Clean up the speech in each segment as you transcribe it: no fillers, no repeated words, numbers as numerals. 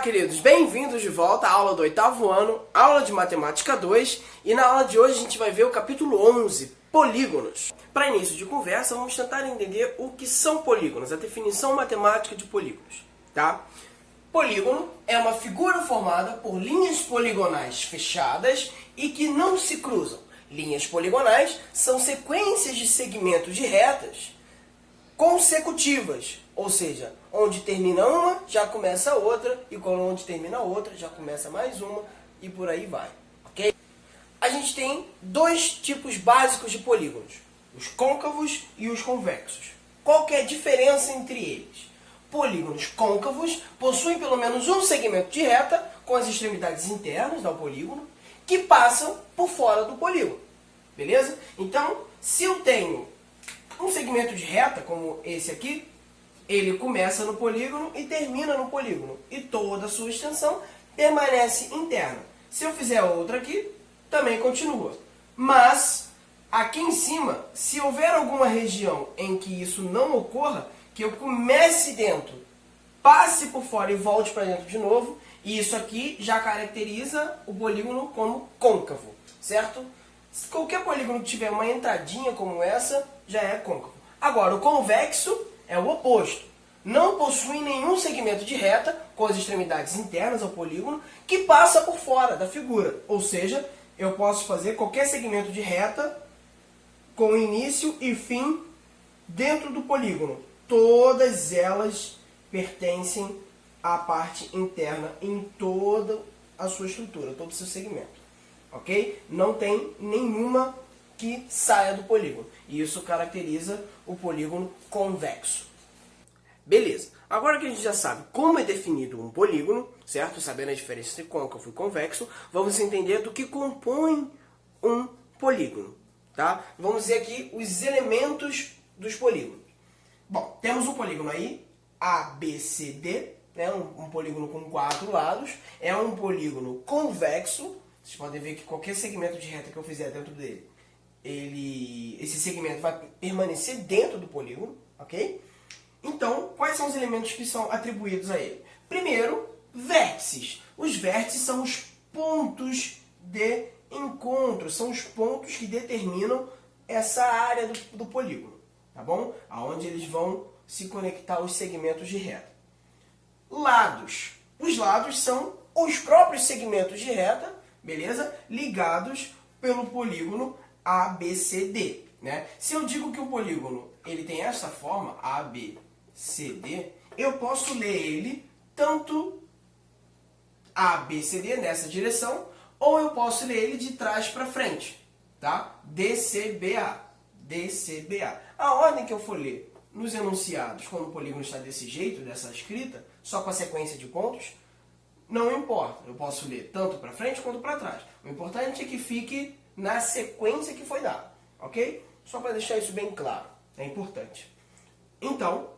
queridos, bem-vindos de volta à aula do 8º ano, aula de Matemática 2, e na aula de hoje a gente vai ver o capítulo 11, polígonos. Para início de conversa, vamos tentar entender o que são polígonos, a definição matemática de polígonos, tá? Polígono é uma figura formada por linhas poligonais fechadas e que não se cruzam. Linhas poligonais são sequências de segmentos de retas consecutivas, ou seja, onde termina uma, já começa a outra, e onde termina a outra, já começa mais uma, e por aí vai, ok? A gente tem dois tipos básicos de polígonos, os côncavos e os convexos. Qual que é a diferença entre eles? Polígonos côncavos possuem pelo menos um segmento de reta com as extremidades internas do polígono que passam por fora do polígono, beleza? Então, se eu tenho um segmento de reta, como esse aqui, ele começa no polígono e termina no polígono. E toda a sua extensão permanece interna. Se eu fizer outra aqui, também continua. Mas, aqui em cima, se houver alguma região em que isso não ocorra, que eu comece dentro, passe por fora e volte para dentro de novo, e isso aqui já caracteriza o polígono como côncavo, certo? Se qualquer polígono que tiver uma entradinha como essa, já é côncavo. Agora, o convexo é o oposto. Não possui nenhum segmento de reta com as extremidades internas ao polígono que passa por fora da figura. Ou seja, eu posso fazer qualquer segmento de reta com início e fim dentro do polígono. Todas elas pertencem à parte interna em toda a sua estrutura, todo o seu segmento. Ok? Não tem nenhuma que saia do polígono. E isso caracteriza o polígono convexo. Beleza. Agora que a gente já sabe como é definido um polígono, certo? Sabendo a diferença entre côncavo e convexo, vamos entender do que compõe um polígono, tá? Vamos ver aqui os elementos dos polígonos. Bom, temos um polígono aí, ABCD, né? Um polígono com 4 lados. É um polígono convexo. Vocês podem ver que qualquer segmento de reta que eu fizer dentro dele, esse segmento vai permanecer dentro do polígono, ok? Então, quais são os elementos que são atribuídos a ele? Primeiro, vértices. Os vértices são os pontos de encontro, são os pontos que determinam essa área do polígono, tá bom? Aonde eles vão se conectar os segmentos de reta. Lados. Os lados são os próprios segmentos de reta, beleza? Ligados pelo polígono ABCD, né? Se eu digo que o polígono ele tem essa forma, ABCD, eu posso ler ele tanto ABCD nessa direção, ou eu posso ler ele de trás para frente, tá? DCBA, DCBA. A ordem que eu for ler nos enunciados, quando o polígono está desse jeito, dessa escrita, só com a sequência de pontos, não importa. Eu posso ler tanto para frente quanto para trás. O importante é que fique na sequência que foi dada, ok? Só para deixar isso bem claro, é importante. Então,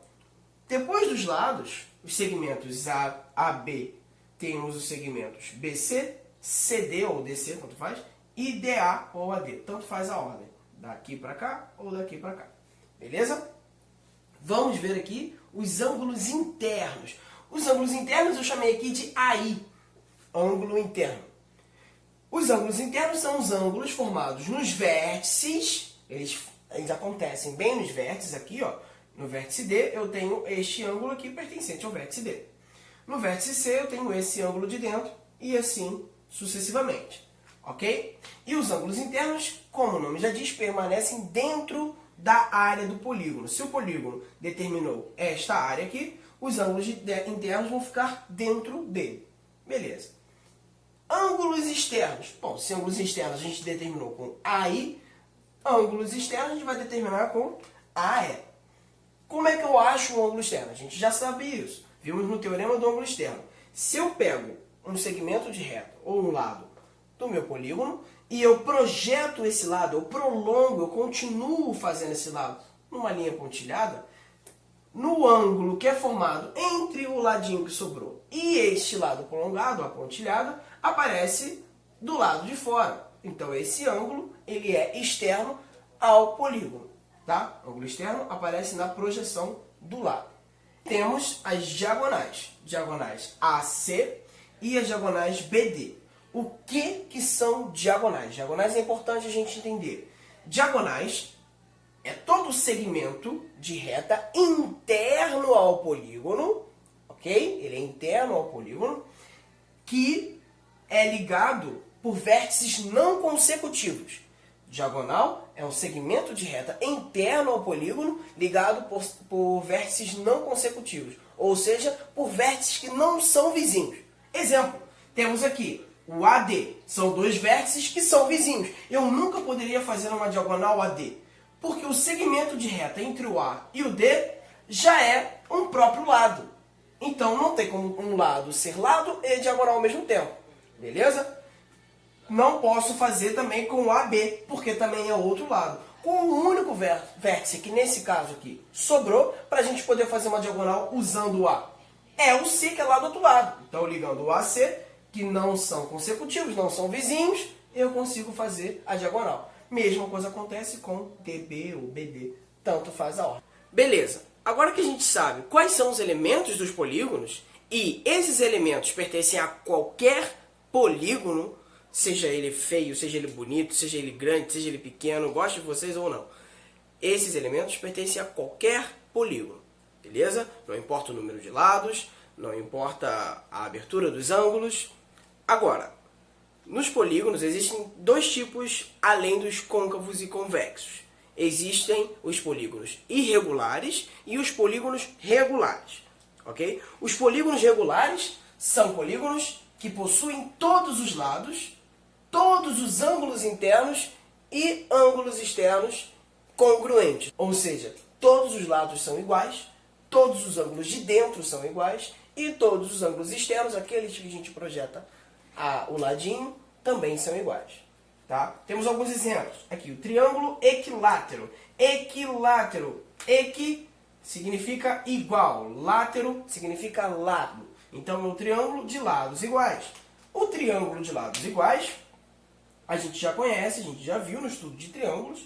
depois dos lados, os segmentos AB, temos os segmentos BC, CD ou DC, tanto faz, e DA ou AD, tanto faz a ordem, daqui para cá ou daqui para cá, beleza? Vamos ver aqui os ângulos internos. Os ângulos internos eu chamei aqui de AI, ângulo interno. Os ângulos internos são os ângulos formados nos vértices, eles acontecem bem nos vértices aqui, ó. No vértice D eu tenho este ângulo aqui pertencente ao vértice D. No vértice C eu tenho esse ângulo de dentro e assim sucessivamente, ok? E os ângulos internos, como o nome já diz, permanecem dentro da área do polígono. Se o polígono determinou esta área aqui, os ângulos internos vão ficar dentro dele. Beleza. Ângulos externos. Bom, se ângulos externos a gente determinou com AI, ângulos externos a gente vai determinar com AE. Como é que eu acho um ângulo externo? A gente já sabe isso. Vimos no teorema do ângulo externo. Se eu pego um segmento de reta ou um lado do meu polígono e eu projeto esse lado, eu prolongo, eu continuo fazendo esse lado numa linha pontilhada, no ângulo que é formado entre o ladinho que sobrou e este lado prolongado, a pontilhada, aparece do lado de fora. Então esse ângulo ele é externo ao polígono, tá? O ângulo externo aparece na projeção do lado. Temos as diagonais. Diagonais AC e as diagonais BD. O que são diagonais? Diagonais é importante a gente entender. Diagonais é todo segmento de reta interno ao polígono, ok? Ele é interno ao polígono, que é ligado por vértices não consecutivos. Diagonal é um segmento de reta interno ao polígono ligado por vértices não consecutivos, ou seja, por vértices que não são vizinhos. Exemplo, temos aqui o AD, são dois vértices que são vizinhos. Eu nunca poderia fazer uma diagonal AD, porque o segmento de reta entre o A e o D já é um próprio lado. Então não tem como um lado ser lado e diagonal ao mesmo tempo. Beleza? Não posso fazer também com o AB, porque também é outro lado. Com o único vértice, que nesse caso aqui sobrou, para a gente poder fazer uma diagonal usando o A. É o C, que é lá do outro lado. Então, ligando o AC, que não são consecutivos, não são vizinhos, eu consigo fazer a diagonal. Mesma coisa acontece com DB ou BD, tanto faz a ordem. Beleza, agora que a gente sabe quais são os elementos dos polígonos, e esses elementos pertencem a qualquer polígono, seja ele feio, seja ele bonito, seja ele grande, seja ele pequeno, goste de vocês ou não. Esses elementos pertencem a qualquer polígono, beleza? Não importa o número de lados, não importa a abertura dos ângulos. Agora, nos polígonos existem dois tipos além dos côncavos e convexos. Existem os polígonos irregulares e os polígonos regulares, ok? Os polígonos regulares são polígonos que possuem todos os lados, todos os ângulos internos e ângulos externos congruentes. Ou seja, todos os lados são iguais, todos os ângulos de dentro são iguais e todos os ângulos externos, aqueles que a gente projeta o ladinho, também são iguais. Tá? Temos alguns exemplos. Aqui, o triângulo equilátero. Equilátero. Equi significa igual. Látero significa lado. Então, é um triângulo de lados iguais. O triângulo de lados iguais, a gente já conhece, a gente já viu no estudo de triângulos,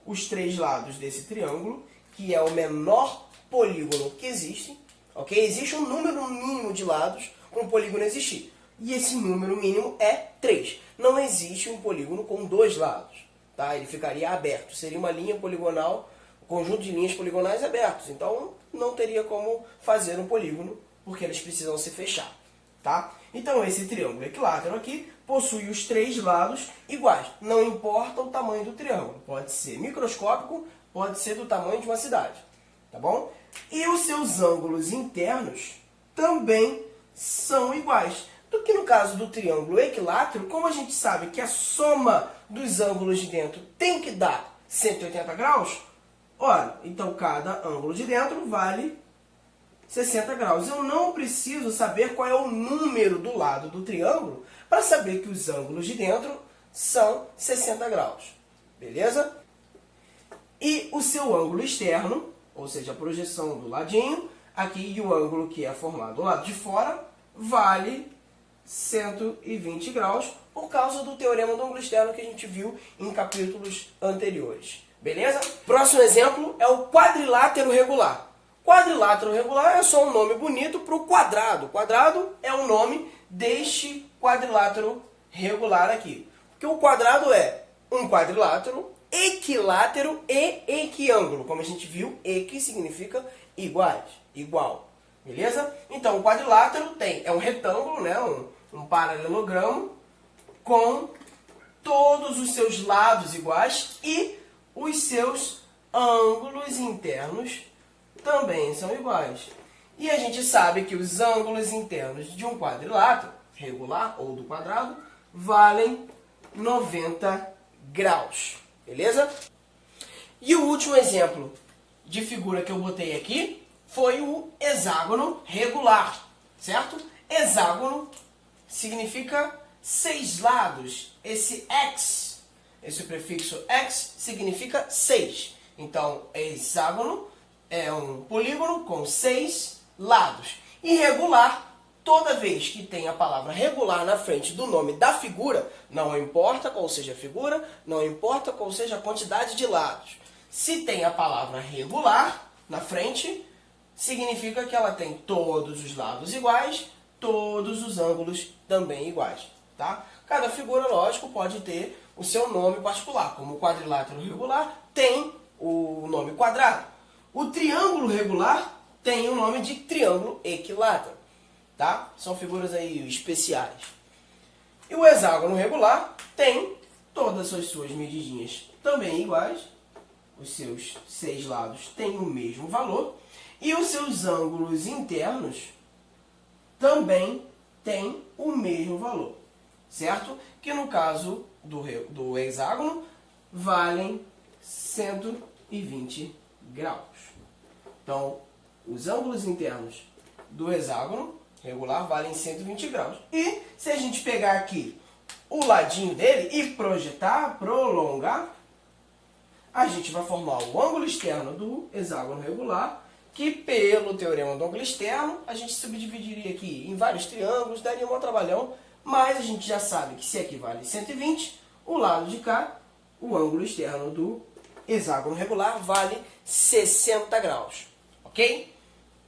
os três lados desse triângulo, que é o menor polígono que existe. Okay? Existe um número mínimo de lados para um polígono existir. E esse número mínimo é 3. Não existe um polígono com dois lados. Tá? Ele ficaria aberto. Seria uma linha poligonal, um conjunto de linhas poligonais abertos. Então, não teria como fazer um polígono, porque eles precisam se fechar. Tá? Então, esse triângulo equilátero aqui possui os três lados iguais. Não importa o tamanho do triângulo. Pode ser microscópico, pode ser do tamanho de uma cidade. Tá bom? E os seus ângulos internos também são iguais. Do que no caso do triângulo equilátero, como a gente sabe que a soma dos ângulos de dentro tem que dar 180 graus, olha, então cada ângulo de dentro vale 60 graus. Eu não preciso saber qual é o número do lado do triângulo para saber que os ângulos de dentro são 60 graus. Beleza? E o seu ângulo externo, ou seja, a projeção do ladinho, aqui e o ângulo que é formado do lado de fora, vale 120 graus, por causa do teorema do ângulo externo que a gente viu em capítulos anteriores. Beleza? Próximo exemplo é o quadrilátero regular. Quadrilátero regular é só um nome bonito para o quadrado. Quadrado é o nome deste quadrilátero regular aqui. Porque o quadrado é um quadrilátero, equilátero e equiângulo. Como a gente viu, equi significa iguais, igual. Beleza? Então, o quadrilátero é um retângulo, né? Um paralelogramo com todos os seus lados iguais e os seus ângulos internos também são iguais. E a gente sabe que os ângulos internos de um quadrilátero regular ou do quadrado valem 90 graus. Beleza? E o último exemplo de figura que eu botei aqui foi o hexágono regular, certo? Hexágono significa 6 lados. Esse x, esse prefixo x, significa 6. Então, hexágono é um polígono com 6 lados. E regular, toda vez que tem a palavra regular na frente do nome da figura, não importa qual seja a figura, não importa qual seja a quantidade de lados. Se tem a palavra regular na frente, significa que ela tem todos os lados iguais, todos os ângulos também iguais, tá? Cada figura, lógico, pode ter o seu nome particular, como o quadrilátero regular tem o nome quadrado. O triângulo regular tem o nome de triângulo equilátero, tá? São figuras aí especiais. E o hexágono regular tem todas as suas medidinhas também iguais, os seus 6 lados têm o mesmo valor, e os seus ângulos internos também têm o mesmo valor, certo? Que no caso do hexágono valem 120 graus. Então, os ângulos internos do hexágono regular valem 120 graus. E se a gente pegar aqui o ladinho dele e projetar, prolongar, a gente vai formar o ângulo externo do hexágono regular, que pelo teorema do ângulo externo, a gente subdividiria aqui em vários triângulos, daria um trabalhão, mas a gente já sabe que se aqui vale 120, o lado de cá, o ângulo externo do hexágono regular, vale 60 graus, ok?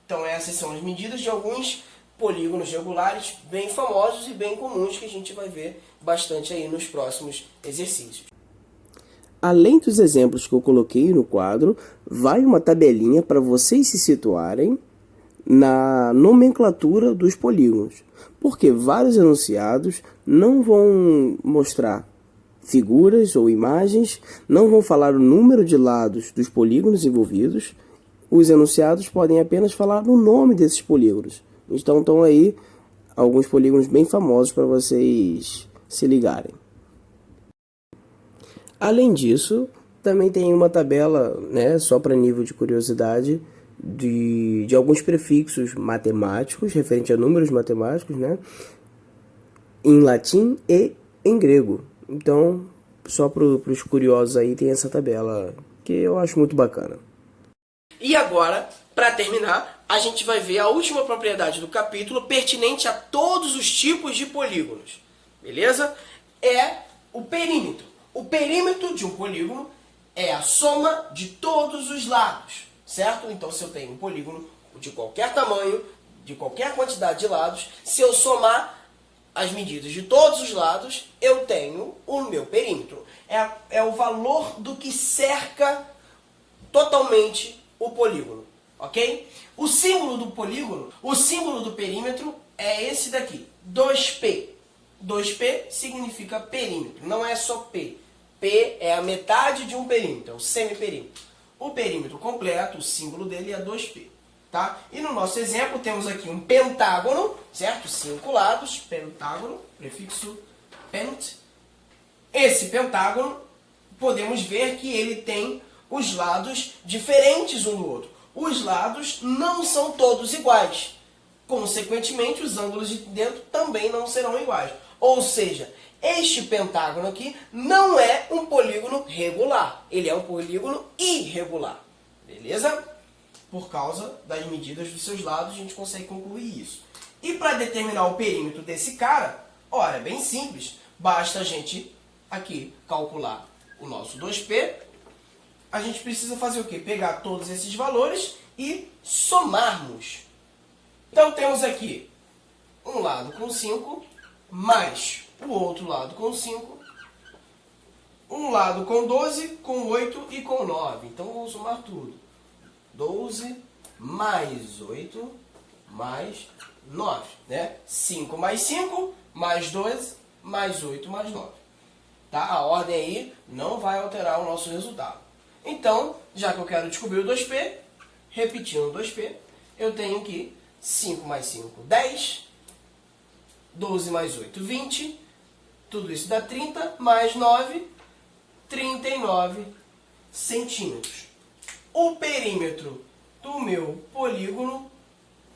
Então essas são as medidas de alguns polígonos regulares bem famosos e bem comuns que a gente vai ver bastante aí nos próximos exercícios. Além dos exemplos que eu coloquei no quadro, vai uma tabelinha para vocês se situarem na nomenclatura dos polígonos, porque vários enunciados não vão mostrar figuras ou imagens, não vão falar o número de lados dos polígonos envolvidos, os enunciados podem apenas falar o nome desses polígonos. Então estão aí alguns polígonos bem famosos para vocês se ligarem. Além disso, também tem uma tabela, né, só para nível de curiosidade, de alguns prefixos matemáticos, referente a números matemáticos, né, em latim e em grego. Então, só para os curiosos aí, tem essa tabela que eu acho muito bacana. E agora, para terminar, a gente vai ver a última propriedade do capítulo pertinente a todos os tipos de polígonos. Beleza? É o perímetro. O perímetro de um polígono é a soma de todos os lados, certo? Então, se eu tenho um polígono de qualquer tamanho, de qualquer quantidade de lados, se eu somar as medidas de todos os lados, eu tenho o meu perímetro. É o valor do que cerca totalmente o polígono, ok? O símbolo do polígono, o símbolo do perímetro é esse daqui, 2P. 2P significa perímetro, não é só P. P é a metade de um perímetro, é o semiperímetro. O perímetro completo, o símbolo dele é 2P. Tá? E no nosso exemplo temos aqui um pentágono, certo? 5 lados, pentágono, prefixo pent. Esse pentágono, podemos ver que ele tem os lados diferentes um do outro. Os lados não são todos iguais. Consequentemente, os ângulos de dentro também não serão iguais. Ou seja, este pentágono aqui não é um polígono regular. Ele é um polígono irregular. Beleza? Por causa das medidas dos seus lados, a gente consegue concluir isso. E para determinar o perímetro desse cara, ora, é bem simples. Basta a gente aqui calcular o nosso 2P. A gente precisa fazer o quê? Pegar todos esses valores e somarmos. Então temos aqui um lado com 5, mais o outro lado com 5, um lado com 12, com 8 e com 9. Então vamos somar tudo. 12 mais 8 mais 9, né? 5 mais 5 mais 12 mais 8 mais 9. Tá? A ordem aí não vai alterar o nosso resultado. Então, já que eu quero descobrir o 2P, repetindo o 2P, eu tenho que 5 mais 5, 10, 12 mais 8, 20, tudo isso dá 30, mais 9, 39 centímetros. O perímetro do meu polígono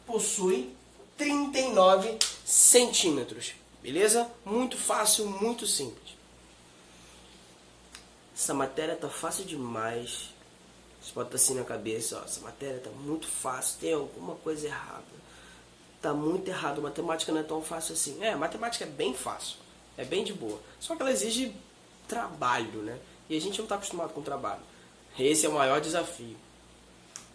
possui 39 centímetros. Beleza? Muito fácil, muito simples. Essa matéria tá fácil demais. Você pode estar assim na cabeça, ó, essa matéria tá muito fácil, tem alguma coisa errada. Tá muito errado, matemática não é tão fácil assim. Matemática é bem fácil, é bem de boa. Só que ela exige trabalho, né? E a gente não está acostumado com trabalho. Esse é o maior desafio.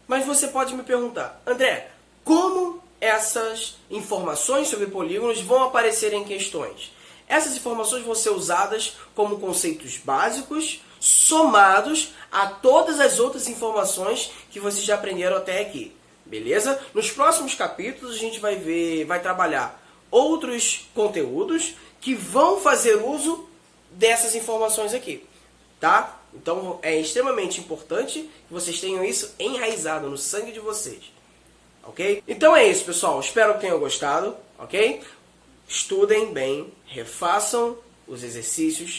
Mas você pode me perguntar, André, como essas informações sobre polígonos vão aparecer em questões? Essas informações vão ser usadas como conceitos básicos, somados a todas as outras informações que vocês já aprenderam até aqui. Beleza? Nos próximos capítulos a gente vai trabalhar outros conteúdos que vão fazer uso dessas informações aqui, tá? Então é extremamente importante que vocês tenham isso enraizado no sangue de vocês, ok? Então é isso, pessoal. Espero que tenham gostado, ok? Estudem bem, refaçam os exercícios.